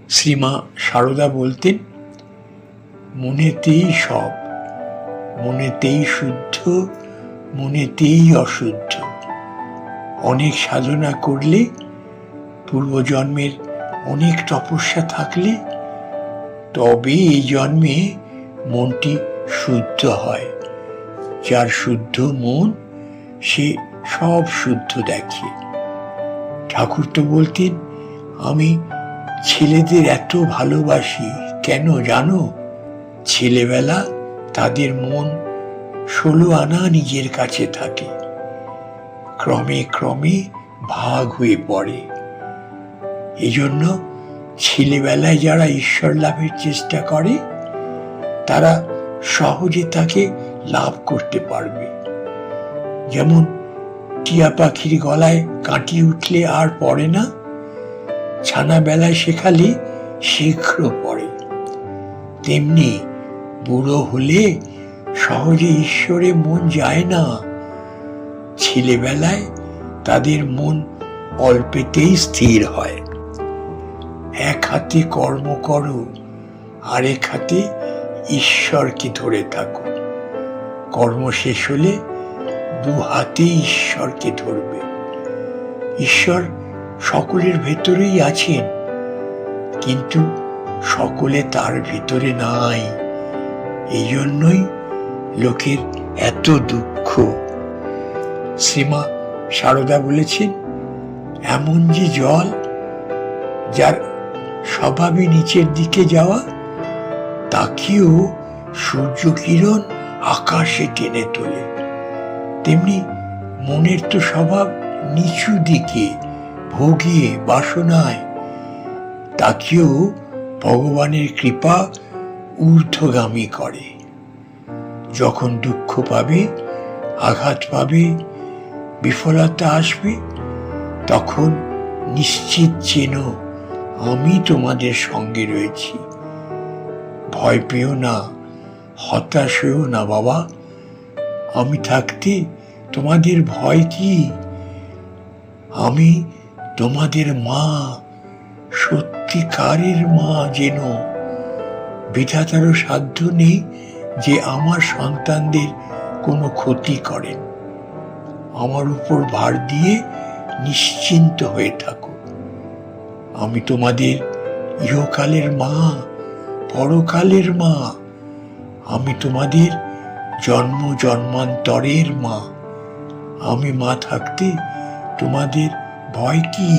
শ্রীমা সারদা বলতেন, মনেতেই সব, মনেতেই শুদ্ধ, মনেতেই অশুদ্ধ। অনেক সাধনা করলে, পূর্বজন্মের অনেক তপস্যা থাকলে তবে এই জন্মে মনটি শুদ্ধ হয়। যার শুদ্ধ মন সে সব শুদ্ধ দেখে। ঠাকুর তো বলতেন, আমি ছেলেদের এত ভালোবাসি কেন জানো? ছেলেবেলা তাদের মন 16 আনা নিজের কাছে থাকে, ক্রমে ক্রমে ভাগ হয়ে পড়ে। এজন্য ছেলেবেলায় যারা ঈশ্বর লাভের চেষ্টা করে তারা সহজে তাকে লাভ করতে পারবে। যেমন টিয়া পাখির গলায় কাঁটি উঠলে আর পড়ে না, ছানা বেলায় শেখালে শীঘ্র পড়ে। তেমনি বুড়ো হলে সহজে ঈশ্বরে মন যায় না। ছেলেবেলায় তাদের মন অল্পেতেই স্থির হয়। এক হাতে কর্ম করো, আরেক হাতে ঈশ্বরকে ধরে থাকো। কর্ম শেষ হলে 2 হাতে ঈশ্বরকে ধরবে। ঈশ্বর সকলের ভেতরেই আছেন, কিন্তু সকলে তার ভিতরে নাই। এই জন্যই লোকের এত দুঃখ। শ্রীমা সারদা বলেছেন, এমন যে জল যার স্বভাবই নিচের দিকে যাওয়া, তাকেও সূর্য কিরণ আকাশে টেনে তোলে। তেমনি মনের তো স্বভাব নিচু দিকে, ভোগে বাসনায়, তাকেও ভগবানের কৃপা ঊর্ধ্বগামী করে। যখন দুঃখ পাবে, আঘাত পাবে, বিফলতা আসবে, তখন নিশ্চিত যেন আমি তোমাদের সঙ্গে রয়েছি। ভয় পেও না, হতাশ হও না বাবা। আমি থাকতে তোমাদের ভয় কি? আমি তোমাদের মা, সত্যিকারের মা যেন। বিধাতারও সাধ্য নেই যে আমার সন্তানদের কোনো ক্ষতি করেন। আমার উপর ভার দিয়ে নিশ্চিন্ত হয়ে থাকো। আমি তোমাদের ইহকালের মা, পরকালের মা। আমি তোমাদের জন্ম জন্মান্তরের মা। আমি মা থাকতে তোমাদের ভয় কি?